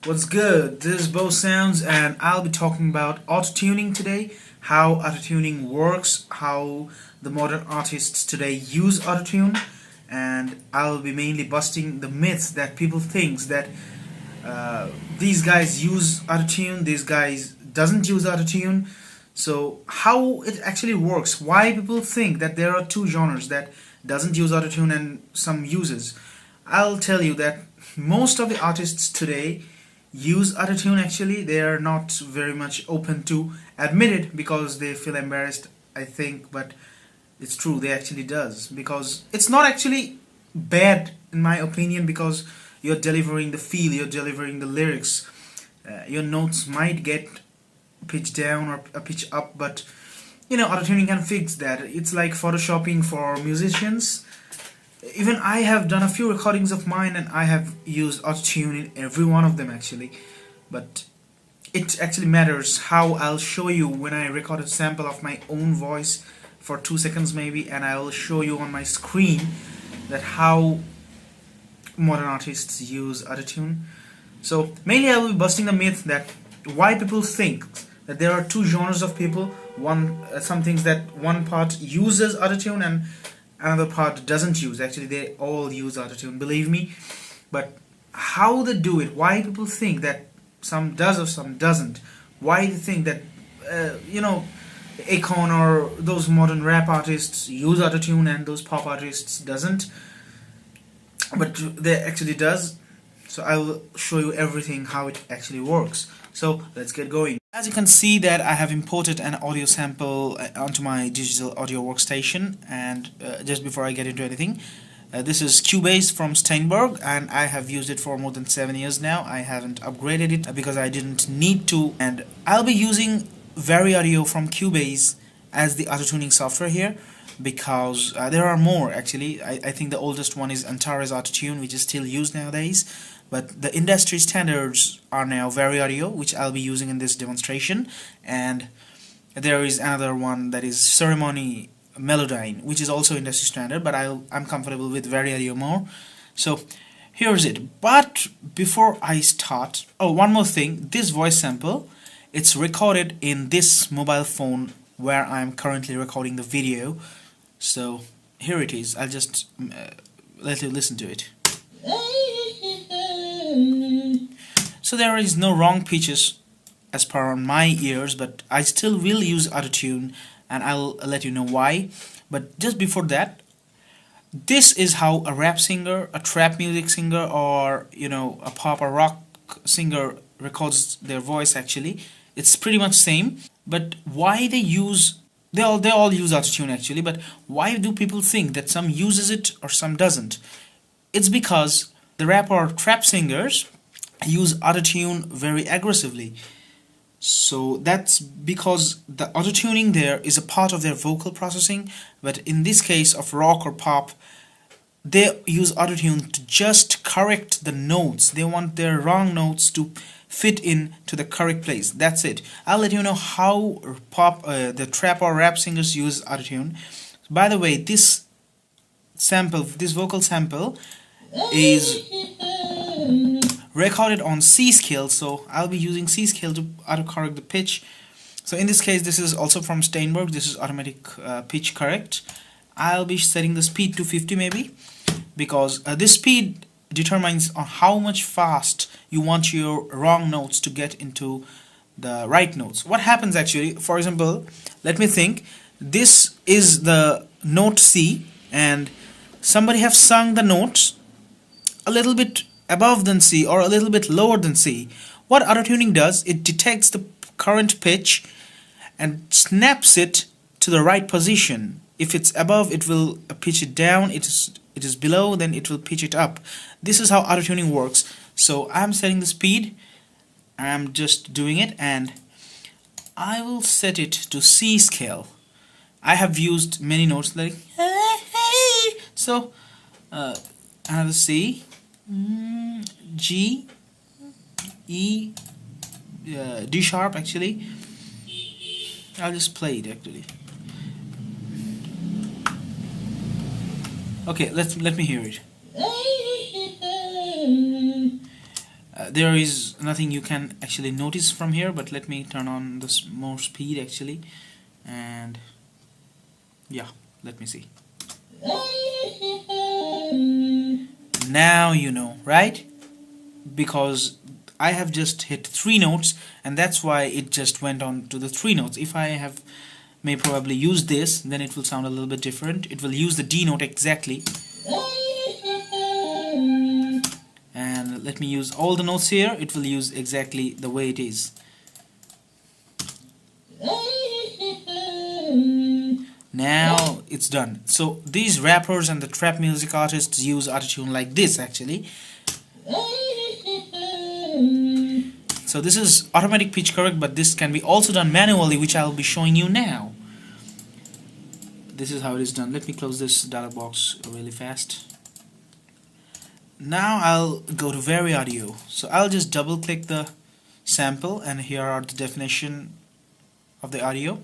What's good? This is BoseSounds, and I'll be talking about auto-tuning today, how auto-tuning works, how the modern artists today use auto-tune, and I'll be mainly busting the myths that people think that these guys use auto-tune, these guys doesn't use auto-tune. So how it actually works, why people think that there are two genres that doesn't use auto-tune and some uses. I'll tell you that most of the artists today use autotune. Actually, they are not very much open to admit it because they feel embarrassed, I think, but it's true, they actually does, because it's not actually bad in my opinion, because you're delivering the feel, you're delivering the lyrics. Your notes might get pitch down or a pitch up, but autotuning can fix that. It's like photoshopping for musicians. Even I have done a few recordings of mine and I have used autotune in every one of them actually, but it actually matters how. I'll show you when I record a sample of my own voice for 2 seconds maybe, and I will show you on my screen that how modern artists use autotune. So mainly I will be busting the myth that why people think that there are two genres of people. Some things that one part uses autotune and another part doesn't use. Actually, they all use autotune, believe me. But how they do it, why people think that some does or some doesn't, why they think that Akon or those modern rap artists use autotune and those pop artists doesn't, but they actually does. So I will show you everything how it actually works. So let's get going. As you can see that I have imported an audio sample onto my digital audio workstation, and just before I get into anything, this is Cubase from Steinberg, and I have used it for more than 7 years now. I haven't upgraded it because I didn't need to, and I'll be using VariAudio from Cubase as the auto-tuning software here, because there are more actually. I think the oldest one is Antares AutoTune, which is still used nowadays, but the industry standards are now VariAudio, which I'll be using in this demonstration, and there is another one that is Ceremony Melodyne, which is also industry standard, but I'm comfortable with VariAudio more. So here's it. But before I start, one more thing, this voice sample, it's recorded in this mobile phone where I'm currently recording the video. So here it is. I'll just let you listen to it. So there is no wrong pitches as per on my ears, but I still will use autotune, and I'll let you know why. But just before that, this is how a rap singer, a trap music singer, or a pop or rock singer records their voice. Actually, it's pretty much same. But why they all use autotune actually, but why do people think that some uses it or some doesn't? It's because the rap or trap singers use autotune very aggressively. So that's because the autotuning there is a part of their vocal processing, but in this case of rock or pop, they use autotune to just correct the notes. They want their wrong notes to fit in to the correct place. That's it. I'll let you know how the trap or rap singers use autotune. By the way, this vocal sample is recorded on C scale, so I'll be using C scale to autocorrect the pitch. So in this case, this is also from Steinberg. This is automatic pitch correct. I'll be setting the speed to 50 maybe, because this speed determines on how much fast you want your wrong notes to get into the right notes. What happens actually, for example, let me think, this is the note C, and somebody have sung the notes a little bit above than C or a little bit lower than C. What autotuning does, it detects the current pitch and snaps it to the right position. If it's above, it will pitch it down. It is below, then it will pitch it up. This is how autotuning works. So I'm setting the speed. I'm just doing it, and I will set it to C scale. I have used many notes like so another C, G, E, D sharp actually. I'll just play it actually. Okay, let me hear it. there is nothing you can actually notice from here, but let me turn on this more speed actually, and yeah, let me see. Now you know, right? Because I have just hit 3 notes, and that's why it just went on to the 3 notes. If I have may probably use this, then it will sound a little bit different. It will use the D note exactly. And let me use all the notes here. It will use exactly the way it is. Now it's done. So these rappers and the trap music artists use AutoTune like this actually. So this is automatic pitch correct, but this can be also done manually, which I'll be showing you now. This is how it is done. Let me close this dialog box really fast. Now I'll go to Vary Audio. So I'll just double click the sample, and here are the definition of the audio.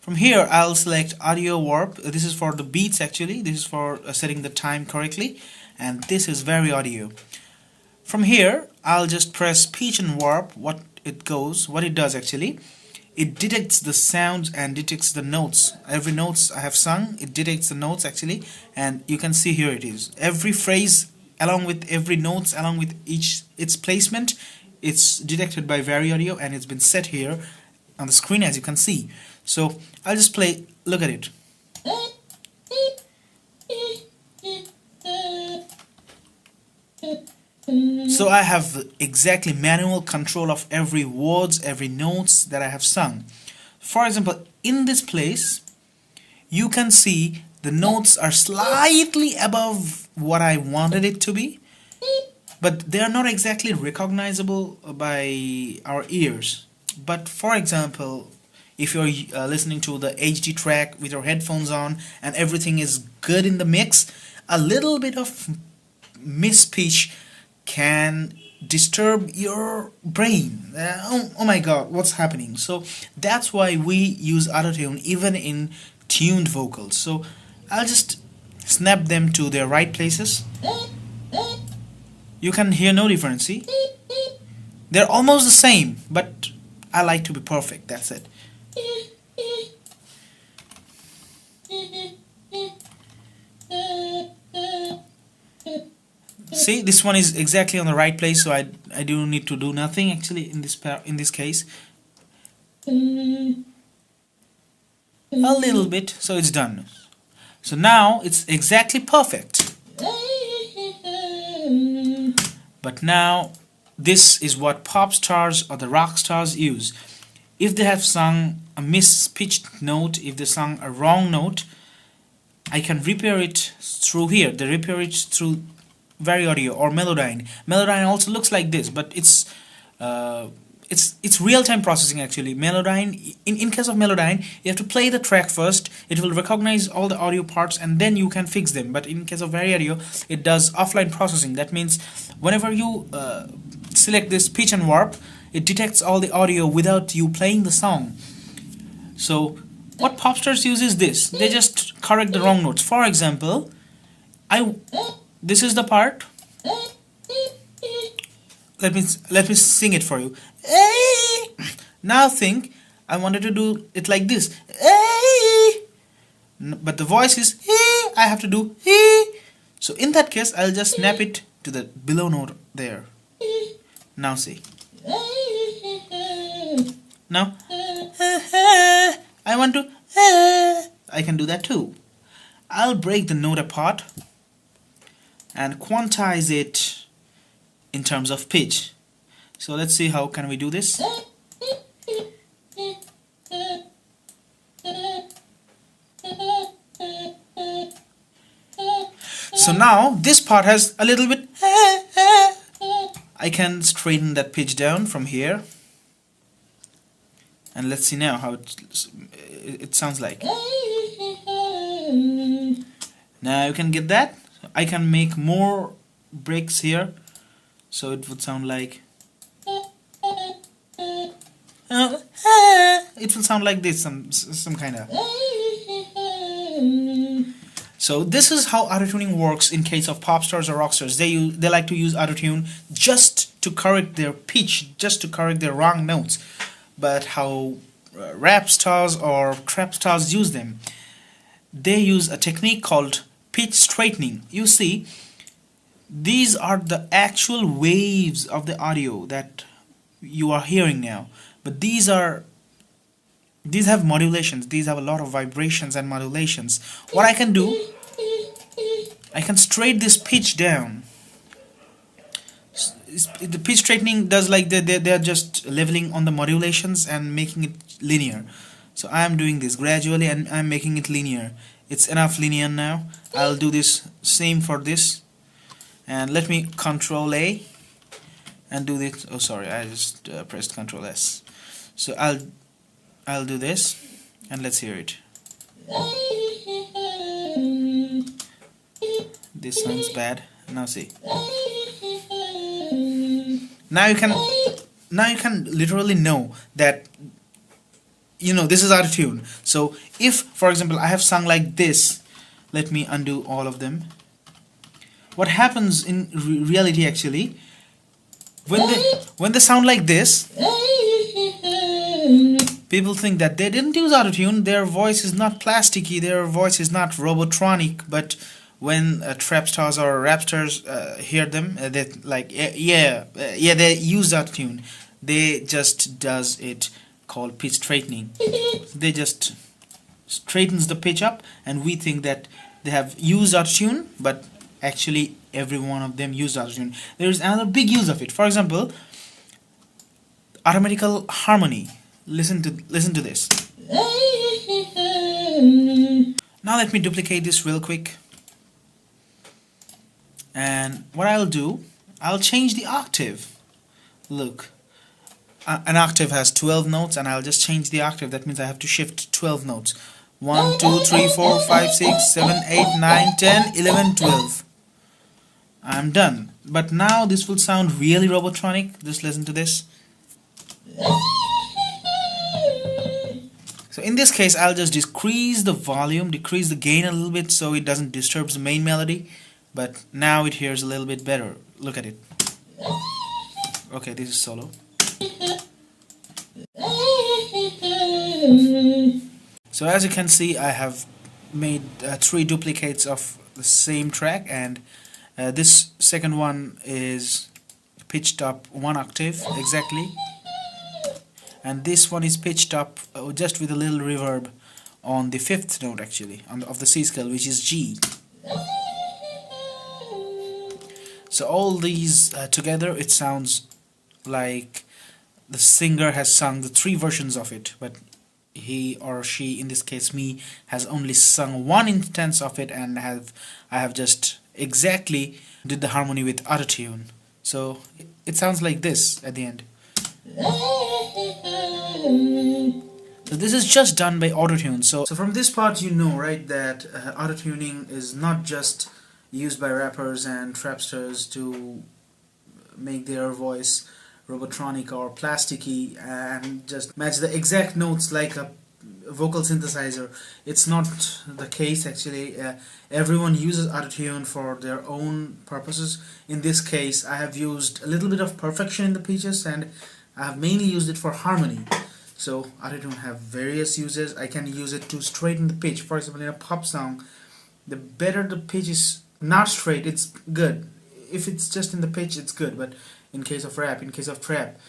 From here I'll select audio warp. This is for the beats actually. This is for setting the time correctly, and this is Vary Audio. From here I'll just press pitch and warp. What it does actually, it detects the sounds and detects the notes. Every notes I have sung, it detects the notes actually, and you can see here it is. Every phrase along with every notes, along with its placement, it's detected by Vary Audio, and it's been set here on the screen as you can see. So I'll just play, look at it. So I have exactly manual control of every words, every notes that I have sung. For example, in this place, you can see the notes are slightly above what I wanted it to be, but they are not exactly recognizable by our ears. But for example, if you're listening to the HD track with your headphones on and everything is good in the mix, a little bit of mispitch can disturb your brain. Oh my god, what's happening? So that's why we use AutoTune even in tuned vocals. So I'll just snap them to their right places. You can hear no difference, see? They're almost the same, but I like to be perfect, that's it. See, this one is exactly on the right place, so I do need to do nothing actually in this case. A little bit, so it's done. So now it's exactly perfect. But now this is what pop stars or the rock stars use. If they have sung a mispitched note, if they sung a wrong note, I can repair it through here. They repair it through Vary Audio or Melodyne. Melodyne also looks like this, but it's real-time processing actually. Melodyne, in case of Melodyne, you have to play the track first. It will recognize all the audio parts and then you can fix them. But in case of Vary Audio, it does offline processing. That means whenever you select this pitch and warp, it detects all the audio without you playing the song. So what Popstars use is this. They just correct the wrong notes. For example, this is the part. Let me sing it for you. Now think I wanted to do it like this. But the voice is I have to do. So in that case, I'll just snap it to the below note there. Now see. Now I want to. I can do that too. I'll break the note apart and quantize it in terms of pitch. So let's see how can we do this. So now this part has a little bit. I can straighten that pitch down from here, and let's see now how it sounds like. Now you can get that. I can make more breaks here, so it would sound like. It will sound like this, some kind of. So this is how autotuning works in case of pop stars or rock stars. They like to use autotune just to correct their pitch, just to correct their wrong notes. But how rap stars or trap stars use them? They use a technique called pitch straightening. You see, these are the actual waves of the audio that you are hearing now. But these have modulations. These have a lot of vibrations and modulations. What I can do, I can straighten this pitch down. The pitch straightening does like they're just leveling on the modulations and making it linear. So I am doing this gradually and I'm making it linear. It's enough linear now. I'll do this same for this. And let me Control A and do this. Oh, sorry, I just pressed Control S. So I'll do this and let's hear it. This sounds bad. Now see. Now you can literally know that this is autotune. So if, for example, I have sung like this, let me undo all of them. What happens in reality actually, when they sound like this, people think that they didn't use autotune, their voice is not plasticky, their voice is not robotronic. But when trap stars or rap stars hear them, they like, yeah, they use autotune. They just does it called pitch straightening. They just straightens the pitch up, and we think that they have used autotune, but actually every one of them used autotune. There is another big use of it. For example, Automatical Harmony. Listen to this. Now let me duplicate this real quick. And what I'll do, I'll change the octave. Look, an octave has 12 notes, and I'll just change the octave. That means I have to shift 12 notes. 1, 2, 3, 4, 5, 6, 7, 8, 9, 10, 11, 12. I'm done. But now this will sound really robotronic. Just listen to this. So in this case, I'll just decrease the volume, decrease the gain a little bit so it doesn't disturb the main melody. But now it hears a little bit better. Look at it. Okay, this is solo. So as you can see, I have made 3 duplicates of the same track, and this second one is pitched up 1 octave exactly, and this one is pitched up just with a little reverb on the 5th note actually of the C scale, which is G. So all these together, it sounds like the singer has sung the 3 versions of it, but he or she, in this case me, has only sung 1 instance of it, and I have just exactly did the harmony with autotune. So it sounds like this at the end. So this is just done by AutoTune. So from this part, you know, right, that autotuning is not just used by rappers and trapsters to make their voice robotronic or plasticky and just match the exact notes like a vocal synthesizer. It's not the case actually. Everyone uses autotune for their own purposes. In this case, I have used a little bit of perfection in the pitches, and I have mainly used it for harmony. So autotune have various uses. I can use it to straighten the pitch. For example, in a pop song, the better the pitch is not straight, it's good. If it's just in the pitch, it's good. But in case of rap, in case of trap,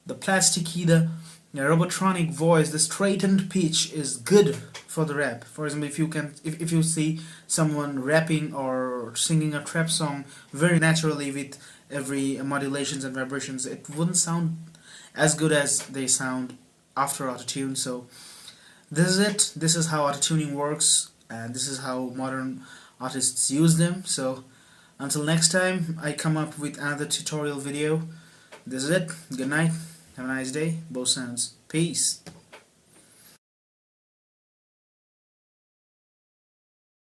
the plasticky, the robotronic voice, the straightened pitch is good for the rap. For example, if you see someone rapping or singing a trap song very naturally with every modulations and vibrations, it wouldn't sound as good as they sound after autotune. So this is it. This is how autotuning works, and this is how modern artists use them. So until next time I come up with another tutorial video, this is it. Good night. Have a nice day. BoseSounds. Peace.